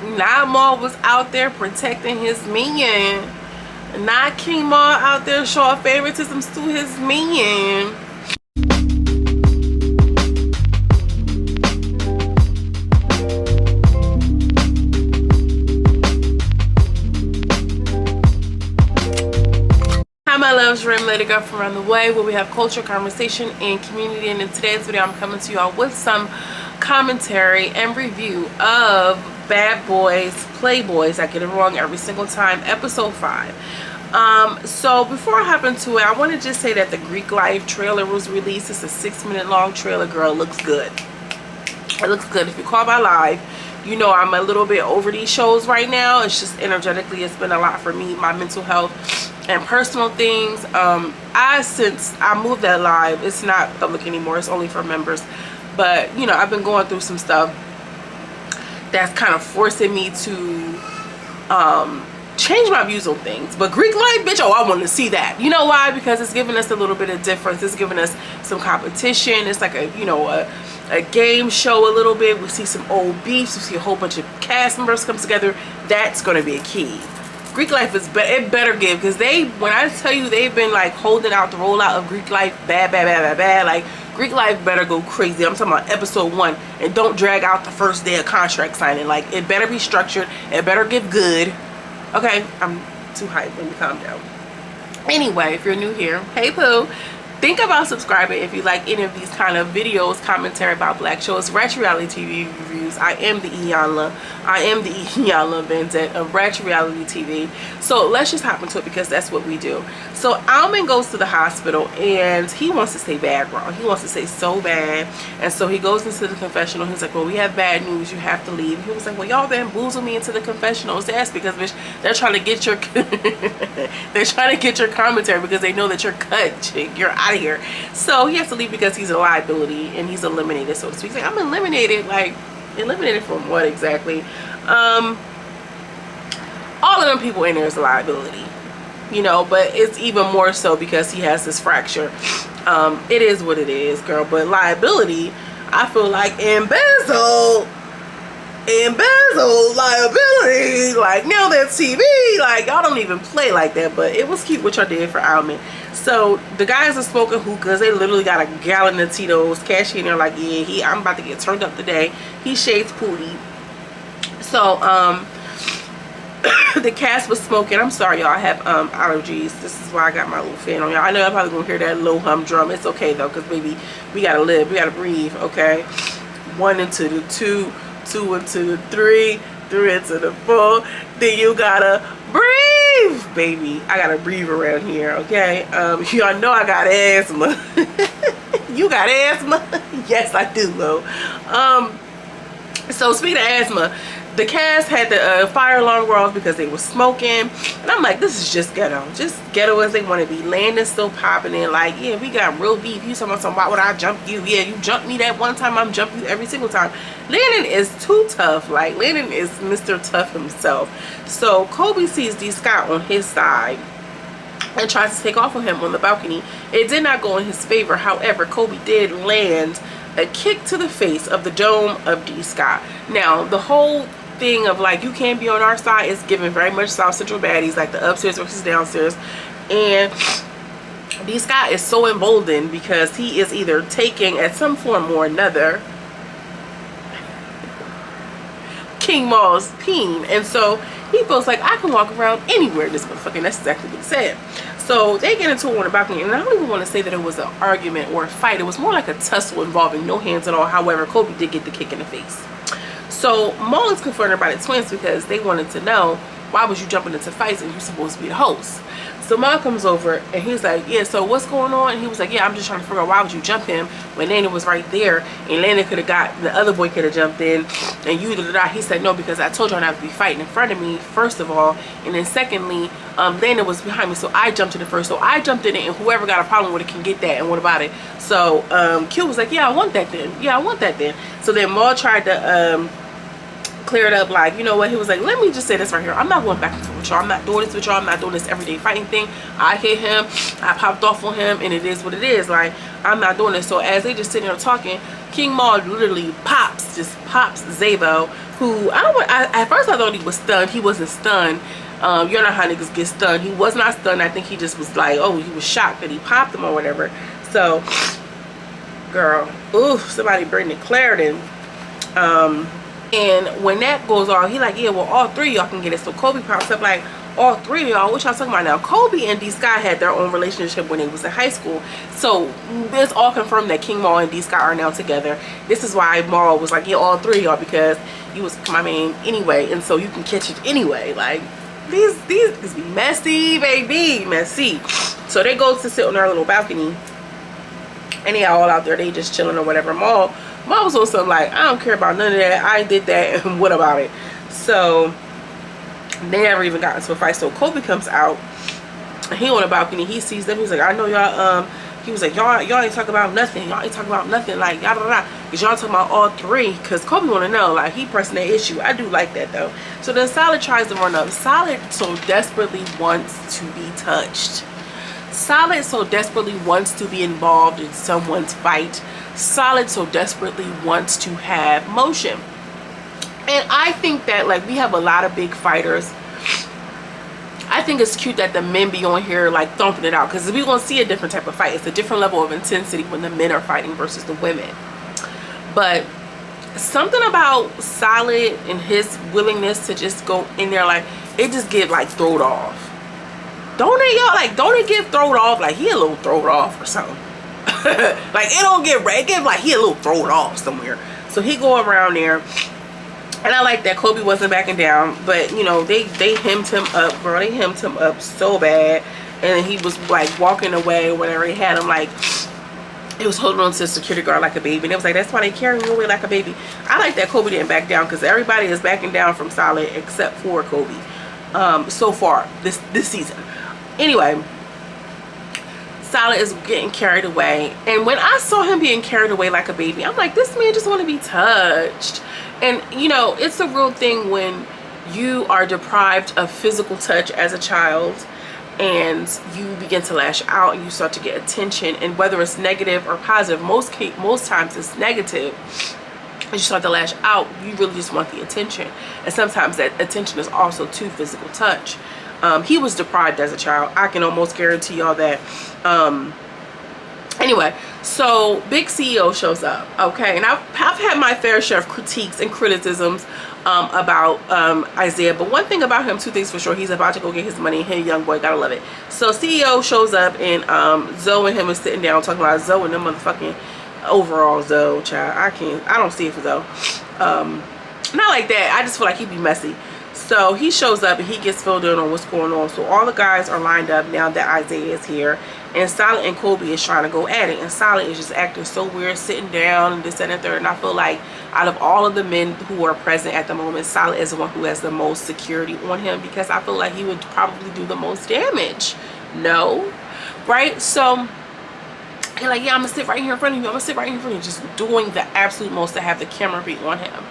Not Maul was out there protecting his minion. Not King Maul out there showing favoritism to his minion. Hi my loves, Rim Lady Girl from around the way, where we have culture, conversation, and community. And in today's video I'm coming to y'all with some commentary and review of Bad Boys, Playboys, I get it wrong every single time, episode 5. So before I hop into it, I want to just say that the Greek Life trailer was released. It's a 6-minute long trailer. Girl, it looks good. It looks good. If you call my live, you know I'm a little bit over these shows right now. It's just energetically, it's been a lot for me, my mental health and personal things. Since I moved that live, it's not public anymore, it's only for members. But you know, I've been going through some stuff that's kind of forcing me to change my views on things. But Greek Life, bitch, oh, I want to see that. You know why? Because it's giving us a little bit of difference. It's giving us some competition. It's like a, you know, a game show a little bit. We see some old beefs. We see a whole bunch of cast members come together. That's going to be a key. Greek Life is it better give, because when I tell you they've been like holding out the rollout of Greek Life bad. Like Greek Life better go crazy. I'm talking about episode 1, and don't drag out the first day of contract signing. Like it better be structured. It better give good. Okay, I'm too hyped. Let me calm down. Anyway, if you're new here, hey Pooh. Think about subscribing if you like any of these kind of videos, commentary about black shows, retro reality TV reviews. I am the Iyanla. I am the Iyanla Benzet of retro reality TV. So let's just hop into it, because that's what we do. So Almond goes to the hospital and he wants to say bad, girl. He wants to say so bad. And so he goes into the confessional. He's like, well, we have bad news. You have to leave. He was like, well, y'all bamboozle me into the confessional. That's because, bitch, they're trying to get your they're trying to get your commentary, because they know that you're cut, chick. You're out of here. So he has to leave because he's a liability and he's eliminated, so to speak. He's like, I'm eliminated. Like, eliminated from what exactly? All of them people in there is a liability, you know, but it's even more so because he has this fracture. It is what it is, girl. But liability, I feel like embezzle liability, like now that's TV. Like y'all don't even play like that. But it was cute what y'all did for Almond. So the guys are smoking hookahs. They literally got a gallon of Tito's. Cashier in there like, yeah, I'm about to get turned up today. He shades Pootie. So the cast was smoking. I'm sorry, y'all. I have allergies. This is why I got my little fan on, y'all. I know I'm probably gonna hear that low hum drum. It's okay though, because baby, we gotta live. We gotta breathe. Okay. 1 into the 2, 2 into the 3, 3 into the 4. Then you gotta breathe, baby. I gotta breathe around here, okay? Y'all know I got asthma. You got asthma? Yes, I do, though. So speaking of asthma, the cast had the fire alarm go off because they were smoking, and I'm like, this is just ghetto as they want to be. Landon's still popping in like, yeah, we got real beef. You talking about something? Why would I jump you? Yeah, you jumped me that one time, I'm jumping you every single time. Landon is too tough. Like, Landon is Mr. Tough himself. So Kobe sees D. Scott on his side and tries to take off on him on the balcony. It did not go in his favor. However, Kobe did land a kick to the face of the dome of D. Scott. Now, the whole thing of like, you can't be on our side is given very much South Central Baddies, like the upstairs versus downstairs. And D. Scott is so emboldened because he is either taking at some form or another King Maul's peen, and so he feels like, I can walk around anywhere in this motherfucker, and that's exactly what he said. So they get into it on the balcony, and I don't even want to say that it was an argument or a fight. It was more like a tussle involving no hands at all. However, Kobe did get the kick in the face. So Maul is confronted by the twins because they wanted to know, why was you jumping into fights and you're supposed to be the host? So Maul comes over and he's like, yeah, so what's going on? And he was like, yeah, I'm just trying to figure out, why would you jump him when Landon was right there, and Landon could have got, the other boy could have jumped in, and you did that. He said, no, because I told you not to be fighting in front of me, first of all, and then secondly, Landon was behind me, so I jumped in it first. So I jumped in it, and whoever got a problem with it can get that, and what about it? So Q was like, yeah, I want that then. Yeah, I want that then. So then Maul tried to clear it up, like, you know what, he was like, let me just say this right here, I'm not going back and forth with y'all, I'm not doing this with y'all, I'm not doing this everyday fighting thing. I hit him, I popped off on him, and it is what it is. Like, I'm not doing this. So as they just sitting there talking, King Maul literally just pops Zayvo, who at first I thought he was stunned. He wasn't stunned. You know how niggas get stunned. He was not stunned. I think he just was like, oh, he was shocked that he popped him or whatever. So, girl, ooh, somebody bring the Claritin. And when that goes on, he like, yeah, well, all three of y'all can get it. So Kobe pops up like, all three of y'all, what y'all talking about now? Kobe and D-Sky had their own relationship when they was in high school. So it's all confirmed that King Maul and D-Sky are now together. This is why Maul was like, yeah, all three of y'all, because you was my man anyway, and so you can catch it anyway. Like, these be messy, baby, messy. So they go to sit on their little balcony, and they all out there, they just chilling or whatever. Maul was on something like, I don't care about none of that, I did that, and what about it? So they never even got into a fight. So Kobe comes out, and he on the balcony, he sees them, he's like, I know y'all, he was like, y'all ain't talking about nothing, y'all ain't talking about nothing, like, yada yada, because y'all talking about all three, because Kobe want to know, like, he pressing that issue. I do like that though. So then Solid tries to run up. Solid so desperately wants to be touched. Solid so desperately wants to be involved in someone's fight. Solid so desperately wants to have motion. And I think that, like, we have a lot of big fighters. I think it's cute that the men be on here, like, thumping it out, because we're going to see a different type of fight. It's a different level of intensity when the men are fighting versus the women. But something about Solid and his willingness to just go in there, like, it just get, like, thrown off. Don't it, y'all? Like, don't it get thrown off? Like, he a little thrown off or something. Like, it don't get right. It get like he a little thrown off somewhere. So he go around there. And I like that Kobe wasn't backing down, but you know, they hemmed him up, bro. They hemmed him up so bad, and then he was like walking away or whatever. He had him like, he was holding on to the security guard like a baby, and it was like, that's why they carry him away like a baby. I like that Kobe didn't back down, because everybody is backing down from Solid except for Kobe, so far this season. Anyway, Solid is getting carried away, and when I saw him being carried away like a baby, I'm like, this man just want to be touched. And you know, it's a real thing when you are deprived of physical touch as a child, and you begin to lash out and you start to get attention, and whether it's negative or positive, most times it's negative, and you start to lash out, you really just want the attention. And sometimes that attention is also to physical touch. He was deprived as a child. I can almost guarantee y'all that. Anyway, so big CEO shows up, okay, and I've had my fair share of critiques and criticisms about Isaiah, but one thing about him, two things for sure: he's about to go get his money. Hey, young boy, gotta love it. So CEO shows up, and Zoe and him is sitting down talking about Zoe and them motherfucking overall Zoe, child. I don't see it for Zoe. Not like that. I just feel like he'd be messy. So he shows up and he gets filled in on what's going on. So all the guys are lined up now that Isaiah is here, and Solid and Kobe is trying to go at it, and Solid is just acting so weird, sitting down and this and the third. And I feel like out of all of the men who are present at the moment, Solid is the one who has the most security on him, because I feel like he would probably do the most damage. No, right? So he's like, yeah, I'm gonna sit right here in front of you, I'm gonna sit right here in front of you, just doing the absolute most to have the camera be on him.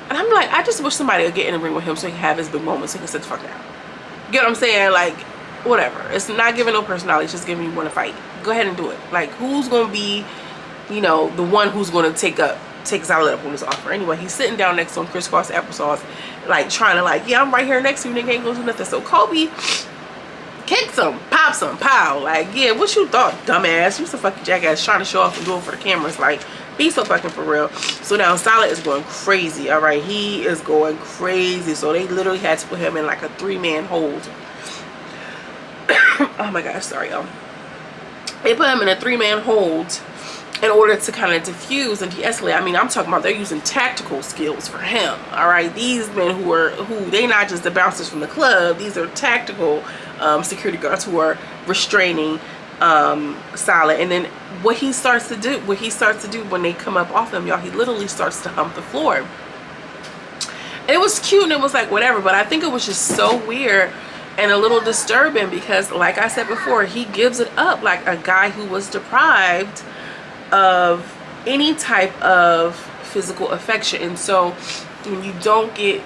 And I'm like, I just wish somebody would get in the ring with him so he can have his big moments so he can sit the fuck down. Get what I'm saying? Like, whatever. It's not giving no personality, it's just giving you want to fight. Go ahead and do it. Like, who's going to be, you know, the one who's going to take Solid up on this offer? Anyway, he's sitting down next to him, crisscross applesauce, like, trying to, like, yeah, I'm right here next to you, nigga, ain't going to do nothing. So Kobe kicks him, pops him, pow. Like, yeah, what you thought, dumbass? You some fucking jackass trying to show off and do it for the cameras. Like, be so fucking for real. So now Solid is going crazy. All right, he is going crazy. So they literally had to put him in like a 3-man hold. Oh my gosh, sorry y'all. They put him in a 3-man hold in order to kind of diffuse and de-escalate. I mean, I'm talking about they're using tactical skills for him. All right, these men they not just the bouncers from the club. These are tactical security guards who are restraining Solid. And then what he starts to do when they come up off him, y'all, he literally starts to hump the floor. And it was cute and it was like whatever, but I think it was just so weird and a little disturbing, because like I said before, he gives it up like a guy who was deprived of any type of physical affection. And so when you don't get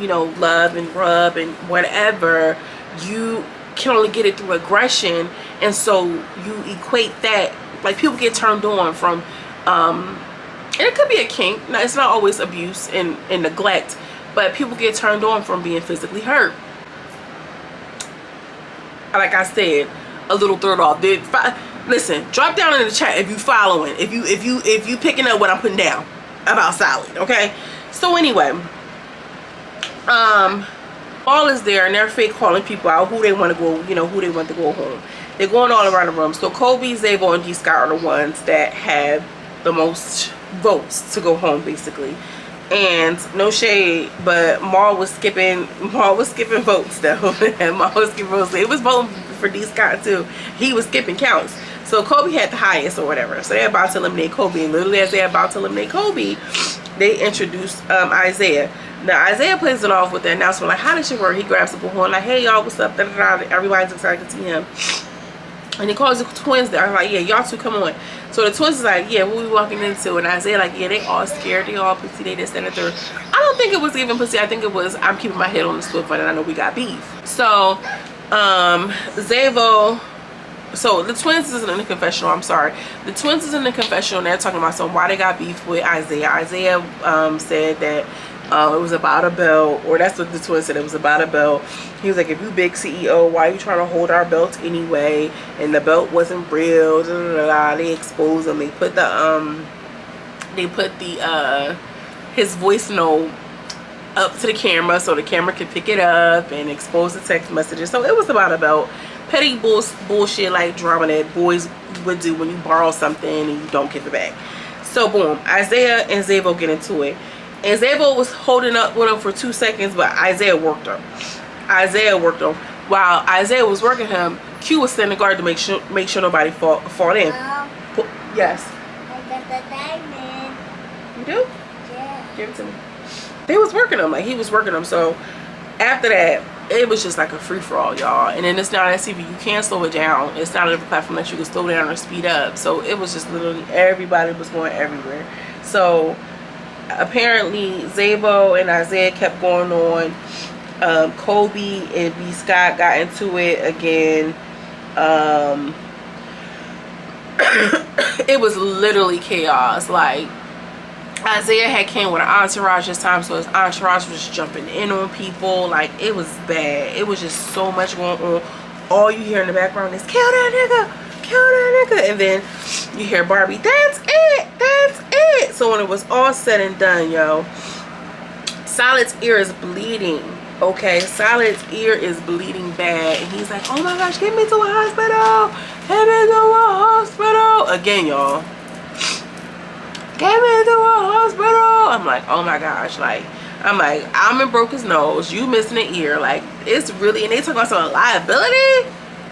you know, love and rub and whatever, you can only get it through aggression. And so you equate that, like, people get turned on from And it could be a kink. Now, it's not always abuse and neglect, but people get turned on from being physically hurt. Like I said, a little third off. Listen, drop down in the chat if you following, if you picking up what I'm putting down about Solid, okay? So anyway, all is there, and they're fake calling people out who they want to go, who they want to go home. They're going all around the room. So Kobe, Zayvo, and D Scott are the ones that have the most votes to go home, basically. And no shade, but Maul was skipping votes though. Maul was skipping votes. It was voting for D Scott too. He was skipping counts. So Kobe had the highest or whatever. So they're about to eliminate Kobe, and literally as they're about to eliminate Kobe, they introduced Isaiah. Now Isaiah plays it off with the announcement like, how does it work? He grabs the bullhorn like, hey y'all, what's up? Da, da, da. Everybody's excited to see him. And he calls the twins there. I'm like, yeah, y'all two, come on. So the twins is like, yeah, what we walking into? And Isaiah like, yeah, they all scared. They all pussy. They this, that, and the third. I don't think it was even pussy. I think it was, I'm keeping my head on the swivel and I know we got beef. So, Zayvo, so the twins isn't in the confessional. I'm sorry. The twins is in the confessional and they're talking about why they got beef with Isaiah. Isaiah said that it was about a belt, or that's what the twin said, it was about a belt. He was like, if you big CEO, why are you trying to hold our belts anyway? And the belt wasn't real. Da, da, da, da. They exposed him. They put his voice note up to the camera so the camera could pick it up and expose the text messages. So it was about a belt. Petty bullshit like drama that boys would do when you borrow something and you don't give it back. So boom, Isaiah and Zayvo get into it. And Zayvo was holding up with him for 2 seconds, but Isaiah worked him. While Isaiah was working him, Q was standing guard to make sure nobody fought in. Yes. I got the diamond. You do? Yeah. Give it to me. They was working him, like he was working him. So after that, it was just like a free-for-all, y'all. And then it's not on TV. You can't slow it down. It's not on a platform that you can slow down or speed up. So it was just literally everybody was going everywhere. So apparently Zayvo and Isaiah kept going on. Kobe and B Scott got into it again. It was literally chaos. Like, Isaiah had came with an entourage this time, so his entourage was jumping in on people. Like, it was bad. It was just so much going on. All you hear in the background is, kill that nigga, kill that nigga. And then you hear Barbie, that's it, that's it. So when it was all said and done, yo, Solid's ear is bleeding. Okay, Solid's ear is bleeding bad. And he's like, oh my gosh, get me to a hospital. Get me to a hospital. Again, y'all. Get me to a hospital. I'm like, oh my gosh. Like, I'm like, Almond broke his nose. You missing an ear. Like, it's really, and they talk about some liability.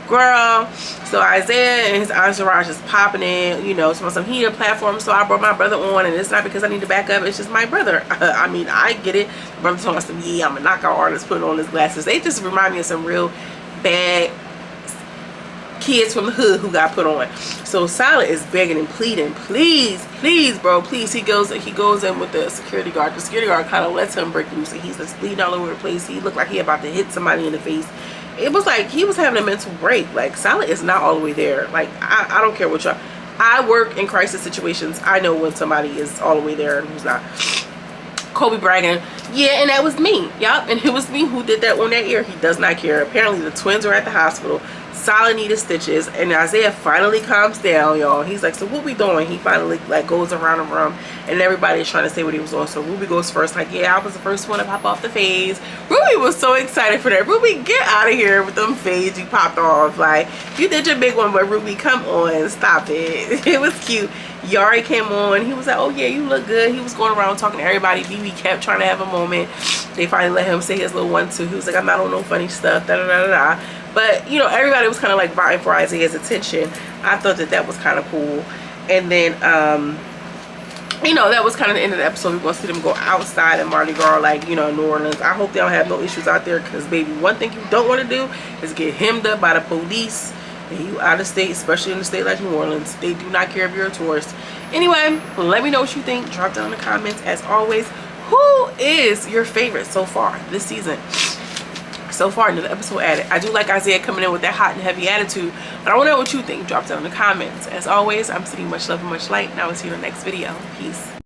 Girl. So Isaiah and his entourage is popping in, you know, some heated platform. So I brought my brother on, and it's not because I need to back up. It's just my brother. I mean, I get it. The brother talking about some, yeah, I'm a knockout artist, putting on his glasses. They just remind me of some real bad kids from the hood who got put on. So Solid is begging and pleading, please, please, bro, please. He goes in with the security guard. The security guard kind of lets him break loose, and he's just bleeding all over the place. He looked like he about to hit somebody in the face. It was like he was having a mental break. Like, Solid is not all the way there. Like, I don't care what y'all. I work in crisis situations. I know when somebody is all the way there and who's not. Kobe bragging, yeah, and that was me. Yup, and it was me who did that on that ear. He does not care. Apparently the twins are at the hospital. Solid needed stitches, and Isaiah finally calms down, y'all. He's like, so what we doing? He finally like goes around the room, and everybody's trying to say what he was on. So Ruby goes first, like, yeah, I was the first one to pop off the phase. Ruby was so excited for that. Ruby, get out of here with them fades you popped off. Like, you did your big one, but Ruby, come on, stop it. It was cute. Yari came on. He was like, oh yeah, you look good. He was going around talking to everybody. BB kept trying to have a moment. They finally let him say his little one too. He was like, I'm not on no funny stuff, da da da da da. But, you know, everybody was kind of like vying for Isaiah's attention. I thought that was kind of cool. And then, you know, that was kind of the end of the episode. We're going to see them go outside in Mardi Gras, like, you know, New Orleans. I hope they don't have no issues out there, because, baby, one thing you don't want to do is get hemmed up by the police. And you out of state, especially in a state like New Orleans. They do not care if you're a tourist. Anyway, let me know what you think. Drop down in the comments. As always, who is your favorite so far this season? So far, another episode added. I do like Isaiah coming in with that hot and heavy attitude, but I want to know what you think. Drop down in the comments. As always, I'm sending much love and much light, and I will see you in the next video. Peace.